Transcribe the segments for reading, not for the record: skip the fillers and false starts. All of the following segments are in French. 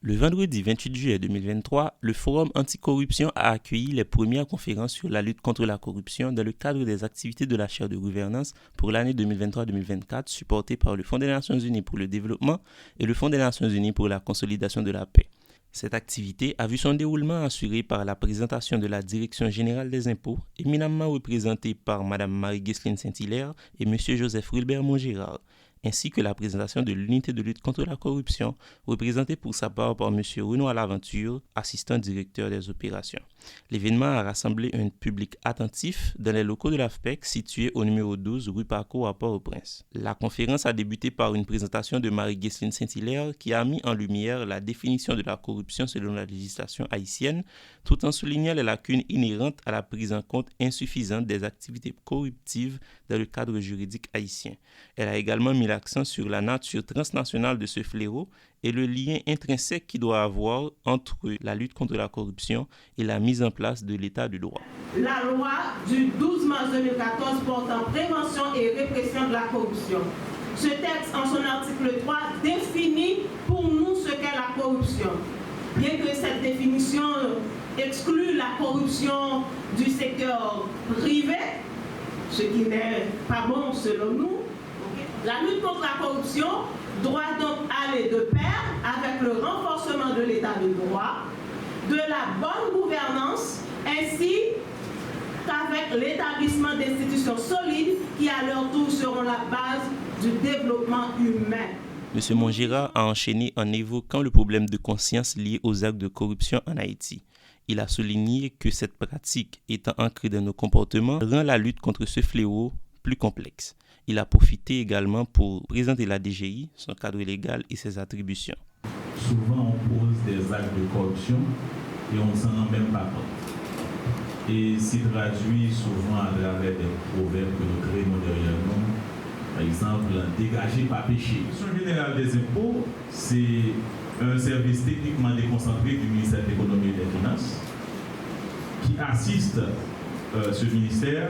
Le vendredi 28 juillet 2023, le Forum anticorruption a accueilli les premières conférences sur la lutte contre la corruption dans le cadre des activités de la chaire de gouvernance pour l'année 2023-2024 supportées par le Fonds des Nations Unies pour le développement et le Fonds des Nations Unies pour la consolidation de la paix. Cette activité a vu son déroulement assuré par la présentation de la Direction générale des impôts, éminemment représentée par Mme Marie-Guesseline Saint-Hilaire et M. Joseph Wilbert Montgérard, ainsi que la présentation de l'unité de lutte contre la corruption, représentée pour sa part par M. Renoir Laventure, assistant directeur des opérations. L'événement a rassemblé un public attentif dans les locaux de l'AFPEC situés au numéro 12 rue Paco à Port-au-Prince. La conférence a débuté par une présentation de Marie-Guesseline Saint-Hilaire qui a mis en lumière la définition de la corruption selon la législation haïtienne, tout en soulignant les lacunes inhérentes à la prise en compte insuffisante des activités corruptives dans le cadre juridique haïtien. Elle a également mis l'accent sur la nature transnationale de ce fléau et le lien intrinsèque qu'il doit avoir entre la lutte contre la corruption et la mise en place de l'état de droit. La loi du 12 mars 2014 portant prévention et répression de la corruption. Ce texte, en son article 3, définit pour nous ce qu'est la corruption. Bien que cette définition exclue la corruption du secteur privé, ce qui n'est pas bon selon nous, la lutte contre la corruption doit donc aller de pair avec le renforcement de l'état de droit, de la bonne gouvernance, ainsi qu'avec l'établissement d'institutions solides qui à leur tour seront la base du développement humain. M. Montgérard a enchaîné en évoquant le problème de conscience lié aux actes de corruption en Haïti. Il a souligné que cette pratique, étant ancrée dans nos comportements, rend la lutte contre ce fléau plus complexe. Il a profité également pour présenter la DGI, son cadre légal et ses attributions. Souvent, on pose des actes de corruption et on ne s'en rend même pas compte. Et c'est traduit souvent à travers des proverbes que nous créons derrière nous. Par exemple, dégager pas pécher. La Direction générale des impôts, c'est un service techniquement déconcentré du ministère de l'économie et des finances qui assiste ce ministère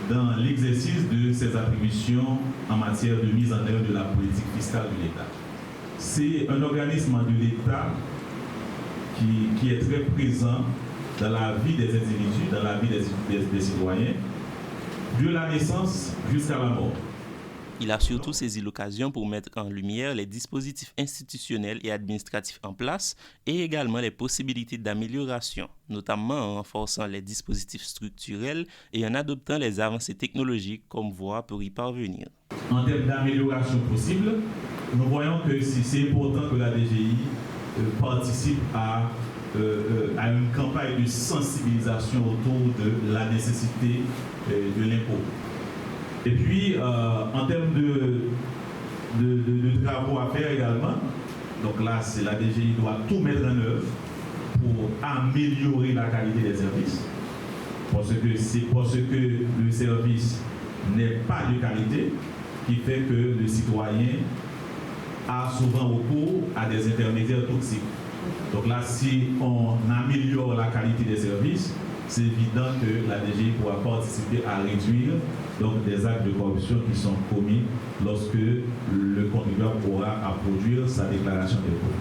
dans l'exercice de ses attributions en matière de mise en œuvre de la politique fiscale de l'État. C'est un organisme de l'État qui est très présent dans la vie des individus, dans la vie des citoyens, de la naissance jusqu'à la mort. Il a surtout saisi l'occasion pour mettre en lumière les dispositifs institutionnels et administratifs en place et également les possibilités d'amélioration, notamment en renforçant les dispositifs structurels et en adoptant les avancées technologiques comme voie pour y parvenir. En termes d'amélioration possible, nous voyons que c'est important que la DGI participe à une campagne de sensibilisation autour de la nécessité de l'impôt. Et puis, en termes de travaux à faire également, donc là, c'est la DGI doit tout mettre en œuvre pour améliorer la qualité des services. Parce que c'est parce que le service n'est pas de qualité qui fait que le citoyen a souvent recours à des intermédiaires toxiques. Donc là, si on améliore la qualité des services, c'est évident que la DGI pourra participer à réduire donc, des actes de corruption qui sont commis lorsque le contribuable aura à produire sa déclaration d'impôt.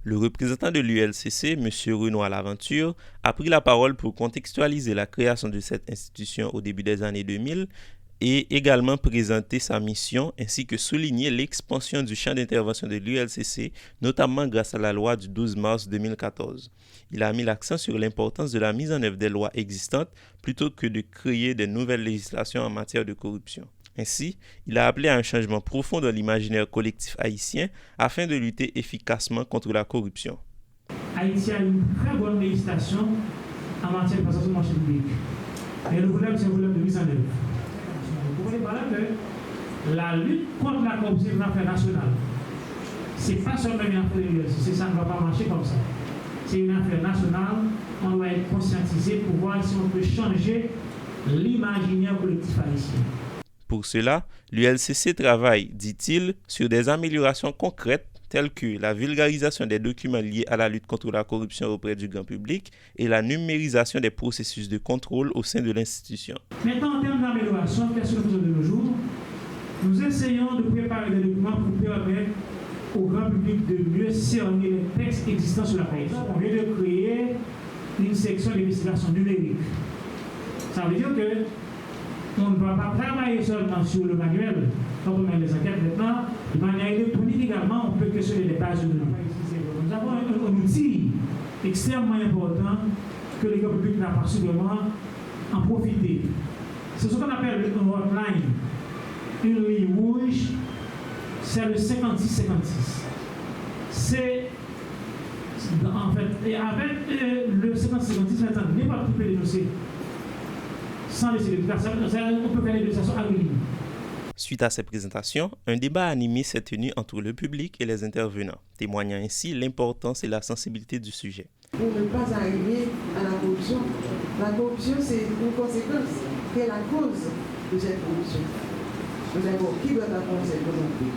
Le représentant de l'ULCC, M. Renoir Laventure, a pris la parole pour contextualiser la création de cette institution au début des années 2000 et également présenter sa mission ainsi que souligner l'expansion du champ d'intervention de l'ULCC, notamment grâce à la loi du 12 mars 2014. Il a mis l'accent sur l'importance de la mise en œuvre des lois existantes plutôt que de créer de nouvelles législations en matière de corruption. Ainsi, il a appelé à un changement profond dans l'imaginaire collectif haïtien afin de lutter efficacement contre la corruption. Haïti a une très bonne législation en matière de passation de marché public. Et le problème, c'est le problème de mise en œuvre. Vous comprenez par là que la lutte contre la corruption est une affaire nationale. Ce n'est pas seulement une affaire de l'ULCC, ça ne va pas marcher comme ça. C'est une affaire nationale, on doit être conscientisé pour voir si on peut changer l'imaginaire collectif haïtien. Pour cela, l'ULCC travaille, dit-il, sur des améliorations concrètes telles que la vulgarisation des documents liés à la lutte contre la corruption auprès du grand public et la numérisation des processus de contrôle au sein de l'institution. Maintenant, en termes d'amélioration, qu'est-ce que nous faisons de nos jours? Nous essayons de préparer des documents pour permettre au grand public de mieux cerner les textes existants sur la corruption. On vient de créer une section d'investigation numérique. Ça veut dire que on ne va pas travailler seulement sur le manuel quand on met les enquêtes maintenant, de manière électronique également, on peut questionner les bases de données. Nous avons un outil extrêmement important que le grand public n'a pas su vraiment en profiter. C'est ce qu'on appelle une hotline, une ligne rouge, c'est le 56-56. C'est en fait, et avec le 56-56, maintenant, n'importe qui peut dénoncer sans laisser on peut faire les dénonçations anonymes. Suite à ces présentations, un débat animé s'est tenu entre le public et les intervenants, témoignant ainsi l'importance et la sensibilité du sujet. Pour ne pas arriver à la corruption c'est une conséquence, c'est la cause de cette corruption. D'abord, qui doit apprendre cette cause?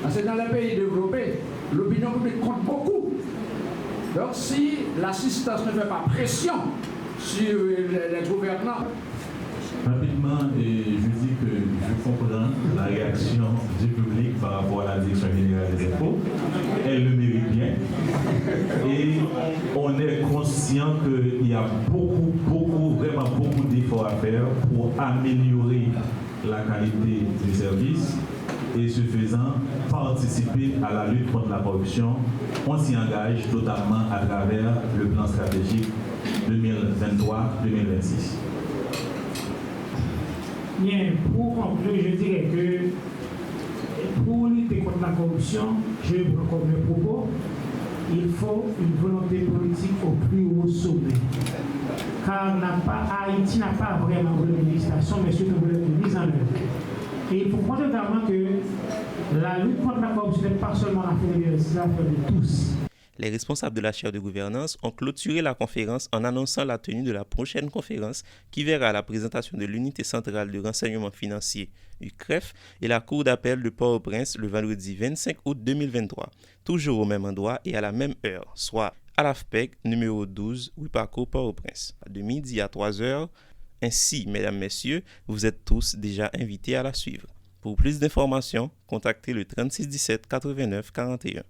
Parce que dans les pays développés, l'opinion publique compte beaucoup. Donc si l'assistance ne fait pas pression sur les gouvernants. Rapidement, je dis que je comprends la réaction du public par rapport à la direction générale des impôts. Elle le mérite bien. Et on est conscient qu'il y a vraiment beaucoup d'efforts à faire pour améliorer la qualité du service et ce faisant participer à la lutte contre la corruption. On s'y engage notamment à travers le plan stratégique 2023-2026. Bien, pour conclure, je dirais que pour lutter contre la corruption, je prends comme le propos, il faut une volonté politique au plus haut sommet. Car Haïti n'a pas vraiment un volet de législation, mais surtout un volet de mise en œuvre. Et il faut comprendre également que la lutte contre la corruption n'est pas seulement l'affaire des législateurs, c'est l'affaire de tous. Les responsables de la chaire de gouvernance ont clôturé la conférence en annonçant la tenue de la prochaine conférence qui verra la présentation de l'unité centrale de renseignement financier, UCREF, et la cour d'appel de Port-au-Prince le vendredi 25 août 2023, toujours au même endroit et à la même heure, soit à l'AFPEC numéro 12, Wipaco, Port-au-Prince, de midi à 3h. Ainsi, mesdames, messieurs, vous êtes tous déjà invités à la suivre. Pour plus d'informations, contactez le 36 17 89 41.